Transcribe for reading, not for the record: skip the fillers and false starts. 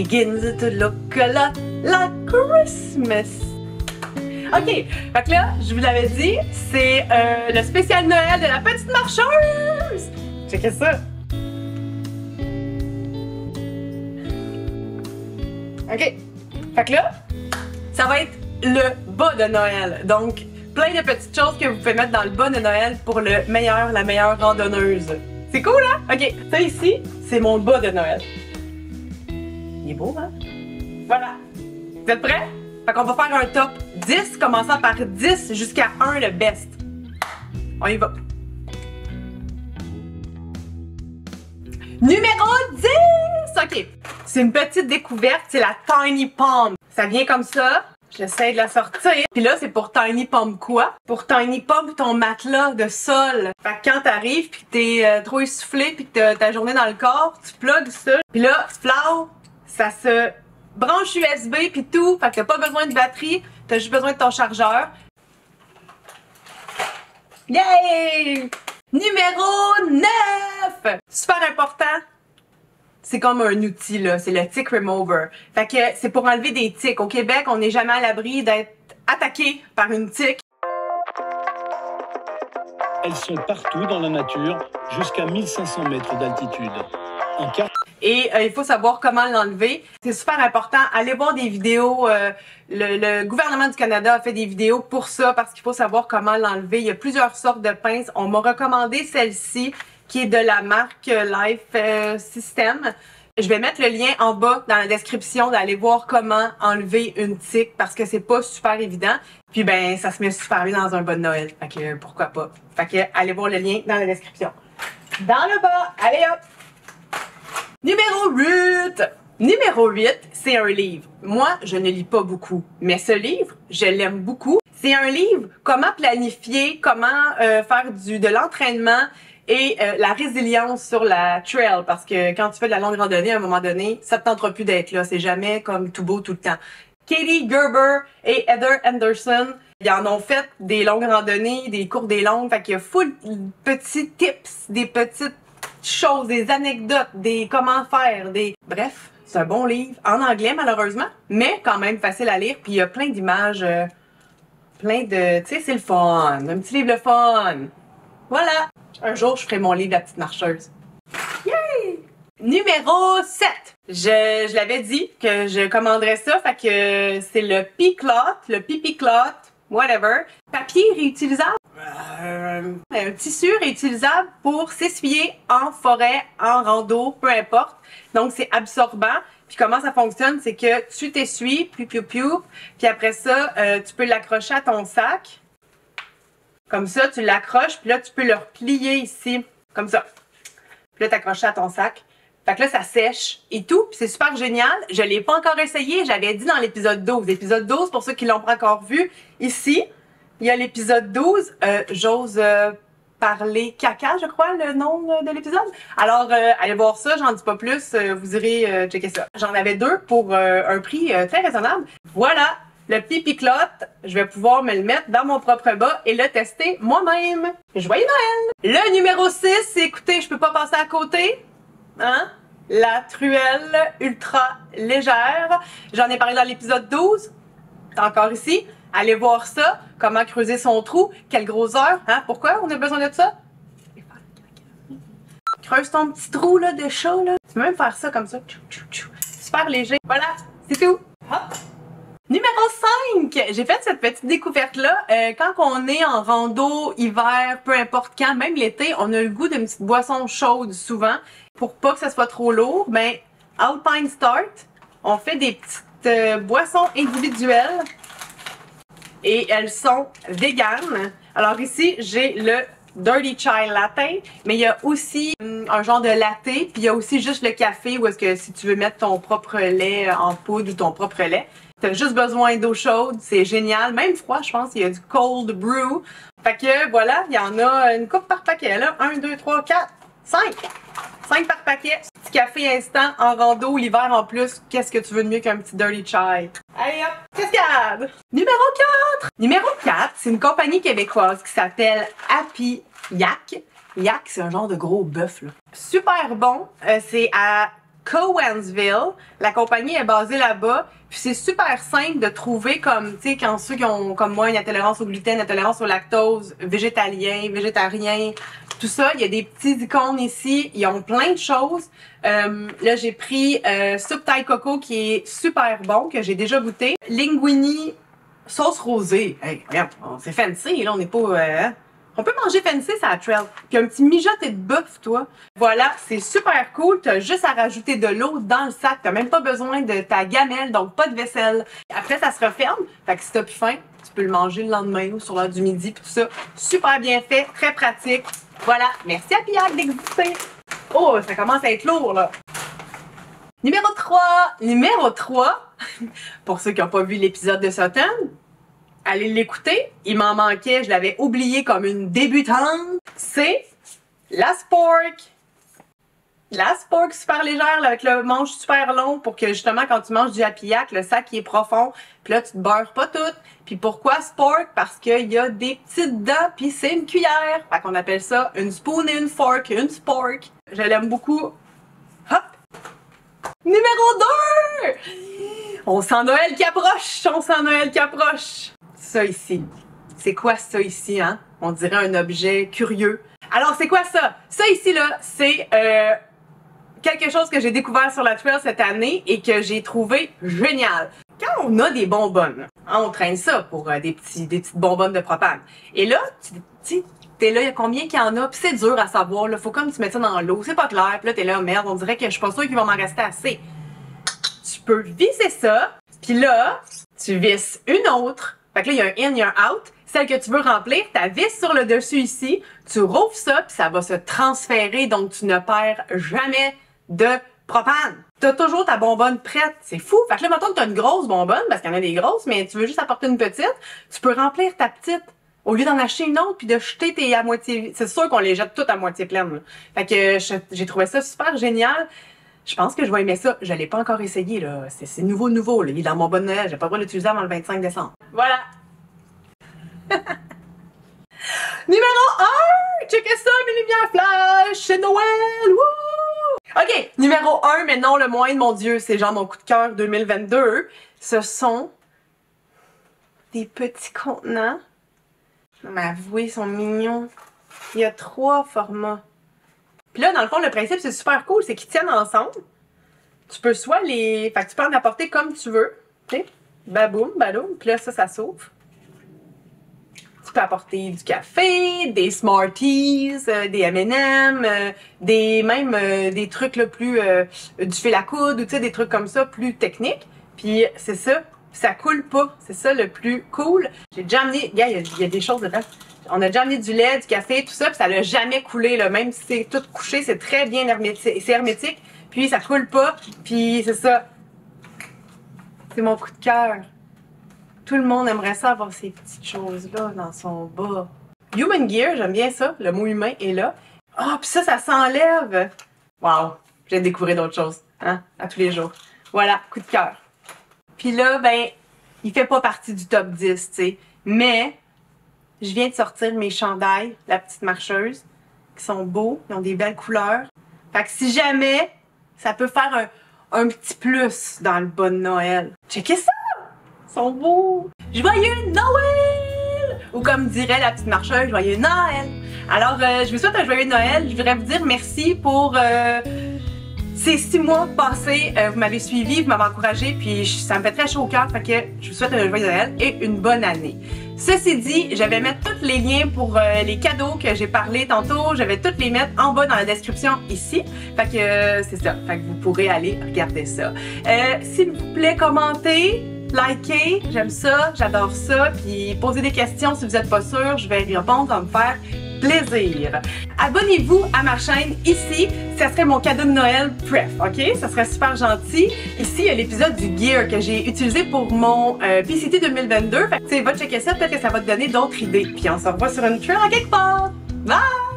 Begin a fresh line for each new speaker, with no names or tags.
begins to look a lot like Christmas. Ok, fait que là, je vous l'avais dit, c'est le spécial Noël de la petite marcheuse! Checkez ça! Ok, fait que là, ça va être le bas de Noël. Donc, plein de petites choses que vous pouvez mettre dans le bas de Noël pour la meilleure randonneuse. C'est cool, hein? Ok, ça ici, c'est mon bas de Noël. Il est beau, hein? Voilà. Vous êtes prêts? Fait qu'on va faire un top 10, commençant par 10 jusqu'à 1, le best. On y va. Numéro 10! Ok. C'est une petite découverte, c'est la Tiny Palm. Ça vient comme ça. J'essaie de la sortir. Puis là, c'est pour Tiny Palm quoi? Pour Tiny Palm ton matelas de sol. Fait que quand t'arrives pis que t'es trop essoufflé pis que t'as ta journée dans le corps, tu plugues ça. Puis là, Flow, ça se branche USB pis tout. Fait que t'as pas besoin de batterie, t'as juste besoin de ton chargeur. Yay! Numéro 9! Super important. C'est comme un outil, là. C'est le tick remover. Fait que c'est pour enlever des tiques. Au Québec, on n'est jamais à l'abri d'être attaqué par une tique.
Elles sont partout dans la nature, jusqu'à 1500 mètres d'altitude.
Et il faut savoir comment l'enlever. C'est super important. Allez voir des vidéos. Le gouvernement du Canada a fait des vidéos pour ça, parce qu'il faut savoir comment l'enlever. Il y a plusieurs sortes de pinces. On m'a recommandé celle-ci, qui est de la marque Life System. Je vais mettre le lien en bas dans la description d'aller voir comment enlever une tique, parce que c'est pas super évident. Puis ben, ça se met super bien dans un bas de Noël. Fait que pourquoi pas. Fait que allez voir le lien dans la description. Dans le bas, allez hop! Numéro 8! Numéro 8, c'est un livre. Moi, je ne lis pas beaucoup, mais ce livre, je l'aime beaucoup. C'est un livre, comment planifier, comment faire de l'entraînement et la résilience sur la trail, parce que quand tu fais de la longue randonnée, à un moment donné, ça te tentera plus d'être là. C'est jamais comme tout beau tout le temps. Katie Gerber et Heather Anderson, ils en ont fait des longues randonnées, des courtes, des longues. Fait qu'il y a full petits tips, des petites choses, des anecdotes, des comment faire, des... Bref, c'est un bon livre. En anglais, malheureusement, mais quand même facile à lire. Puis il y a plein d'images, plein de... Tu sais, c'est le fun. Un petit livre le fun. Voilà. Un jour, je ferai mon livre La petite marcheuse. Yay! Numéro 7. Je l'avais dit que je commanderais ça. Fait que c'est le P-Cloth, le Pipi-Cloth, whatever. Papier réutilisable. Un tissu réutilisable pour s'essuyer en forêt, en rando, peu importe. Donc, c'est absorbant. Puis comment ça fonctionne, c'est que tu t'essuies, puis après ça, tu peux l'accrocher à ton sac. Comme ça, tu l'accroches, puis là, tu peux le replier ici, comme ça. Puis là, t'accroches à ton sac. Fait que là, ça sèche et tout, puis c'est super génial. Je l'ai pas encore essayé, j'avais dit dans l'épisode 12. L'épisode 12, pour ceux qui l'ont pas encore vu, ici, il y a l'épisode 12. J'ose parler caca, je crois, le nom de l'épisode. Alors, allez voir ça, j'en dis pas plus, vous irez checker ça. J'en avais 2 pour un prix très raisonnable. Voilà! Le Pipi-Cloth, je vais pouvoir me le mettre dans mon propre bas et le tester moi-même. Joyeux Noël! Le numéro 6, écoutez, je peux pas passer à côté. Hein? La truelle ultra légère. J'en ai parlé dans l'épisode 12. Encore ici. Allez voir ça. Comment creuser son trou. Quelle grosseur. Hein? Pourquoi on a besoin de ça? Creuse ton petit trou là, de chat. Là. Tu peux même faire ça comme ça. Super léger. Voilà, c'est tout. Hop. Numéro 5! J'ai fait cette petite découverte-là. Quand on est en rando, hiver, peu importe quand, même l'été, on a le goût d'une petite boisson chaude souvent. Pour pas que ça soit trop lourd, ben Alpine Start, on fait des petites boissons individuelles. Et elles sont véganes. Alors ici, j'ai le Dirty Chai Latte, mais il y a aussi un genre de latte, puis il y a aussi juste le café, où est-ce que si tu veux mettre ton propre lait en poudre ou ton propre lait, t'as juste besoin d'eau chaude, c'est génial. Même froid, je pense, il y a du cold brew. Fait que voilà, il y en a une coupe par paquet là. 1, 2, 3, 4, 5. 5 par paquet. Petit café instant en rando, l'hiver en plus. Qu'est-ce que tu veux de mieux qu'un petit dirty chai? Allez hop, cascade! Numéro 4! Numéro 4, c'est une compagnie québécoise qui s'appelle Happy Yak. Yak, c'est un genre de gros bœuf là. Super bon. C'est à Cowansville. La compagnie est basée là-bas. Puis c'est super simple de trouver comme, tu sais, quand ceux qui ont, comme moi, une intolérance au gluten, une intolérance au lactose, végétalien, végétarien, tout ça. Il y a des petits icônes ici. Ils ont plein de choses. Là, j'ai pris soupe Thai coco qui est super bon, que j'ai déjà goûté. Linguini sauce rosée. Hey, regarde, c'est fancy, là, on n'est pas... On peut manger fancy, ça, à trail. Puis un petit mijoté de bœuf, toi. Voilà, c'est super cool. T'as juste à rajouter de l'eau dans le sac. T'as même pas besoin de ta gamelle, donc pas de vaisselle. Après, ça se referme. Fait que si t'as plus faim, tu peux le manger le lendemain ou sur l'heure du midi, puis tout ça. Super bien fait, très pratique. Voilà, merci à Pillac d'exister. Oh, ça commence à être lourd, là. Numéro 3. Numéro 3. Pour ceux qui n'ont pas vu l'épisode de Sutton, allez l'écouter. Il m'en manquait, je l'avais oublié comme une débutante. C'est la spork. La spork super légère là, avec le manche super long pour que justement quand tu manges du Happy Yak, le sac il est profond. Puis là tu te beurres pas tout. Puis pourquoi spork? Parce qu'il y a des petites dents puis c'est une cuillère. Fait qu'on appelle ça une spoon et une fork, une spork. Je l'aime beaucoup. Hop! Numéro 2! On sent Noël qui approche! On sent Noël qui approche! Ça ici. C'est quoi ça ici, hein? On dirait un objet curieux. Alors, c'est quoi ça? Ça ici, là, c'est quelque chose que j'ai découvert sur la trail cette année et que j'ai trouvé génial. Quand on a des bonbonnes, hein, on traîne ça pour des petites bonbonnes de propane. Et là, tu t'es là, il y a combien qu'il y en a? Puis c'est dur à savoir, là. Faut comme tu mets ça dans l'eau, c'est pas clair. Puis là, t'es là, merde, on dirait que je suis pas sûre qu'il va m'en rester assez. Tu peux visser ça, puis là, tu visses une autre. Fait que là, il y a un in, il y a un out. Celle que tu veux remplir, tu vis sur le dessus ici, tu rouvres ça, puis ça va se transférer, donc tu ne perds jamais de propane. T'as toujours ta bonbonne prête, c'est fou. Fait que là, mettons que t'as une grosse bonbonne, parce qu'il y en a des grosses, mais tu veux juste apporter une petite, tu peux remplir ta petite, au lieu d'en acheter une autre, puis de jeter tes à moitié... C'est sûr qu'on les jette toutes à moitié pleines, là. Fait que j'ai trouvé ça super génial. Je pense que je vais aimer ça. Je l'ai pas encore essayé, là. C'est nouveau, là. Il est dans mon bon Noël. J'ai pas le droit de l'utiliser avant le 25 décembre. Voilà. Numéro 1! Checkez ça, mes lumières flash! C'est Noël! Wouh! OK, numéro 1, mais non le moindre, mon Dieu, c'est genre mon coup de cœur 2022. Ce sont des petits contenants. Mais avouez, ils sont mignons. Il y a 3 formats. Puis là, dans le fond, le principe, c'est super cool, c'est qu'ils tiennent ensemble. Tu peux soit les... Fait que tu peux en apporter comme tu veux. Tu sais, baboum, baloum. Puis là, ça s'ouvre. Tu peux apporter du café, des Smarties, des M&M, même des trucs là, plus... du fil à coudre, ou tu sais, des trucs comme ça, plus techniques. Puis c'est ça, ça coule pas. C'est ça le plus cool. J'ai déjà amené... Regarde, il y a des choses dedans. On a déjà amené du lait, du café, tout ça, puis ça n'a jamais coulé, là. Même si c'est tout couché, c'est très bien hermétique. C'est hermétique, puis ça coule pas, puis c'est ça. C'est mon coup de cœur. Tout le monde aimerait ça avoir ces petites choses-là dans son bas. Human Gear, j'aime bien ça. Le mot humain est là. Ah, puis ça s'enlève. Wow, je viens de découvrir d'autres choses, hein, à tous les jours. Voilà, coup de cœur. Puis là, ben, il fait pas partie du top 10, tu sais. Mais... je viens de sortir mes chandails, la petite marcheuse, qui sont beaux, ils ont des belles couleurs. Fait que si jamais, ça peut faire un petit plus dans le bas de Noël. Checkez ça! Ils sont beaux! Joyeux Noël! Ou comme dirait la petite marcheuse, joyeux Noël! Alors, je vous souhaite un joyeux Noël. Je voudrais vous dire merci pour ces 6 mois passés. Vous m'avez suivi, vous m'avez encouragé, puis ça me fait très chaud au cœur. Fait que je vous souhaite un joyeux Noël et une bonne année. Ceci dit, je vais mettre tous les liens pour les cadeaux que j'ai parlé tantôt. Je vais tous les mettre en bas dans la description ici. Fait que c'est ça. Fait que vous pourrez aller regarder ça. S'il vous plaît, commentez, likez. J'aime ça, j'adore ça. Puis posez des questions si vous n'êtes pas sûr. Je vais y répondre, ça va me faire plaisir. Abonnez-vous à ma chaîne ici. Ça serait mon cadeau de Noël pref, ok? Ça serait super gentil. Ici, il y a l'épisode du gear que j'ai utilisé pour mon PCT 2022. Fait que tu sais, va checker ça, peut-être que ça va te donner d'autres idées. Puis on se revoit sur une trail en quelque part. Bye!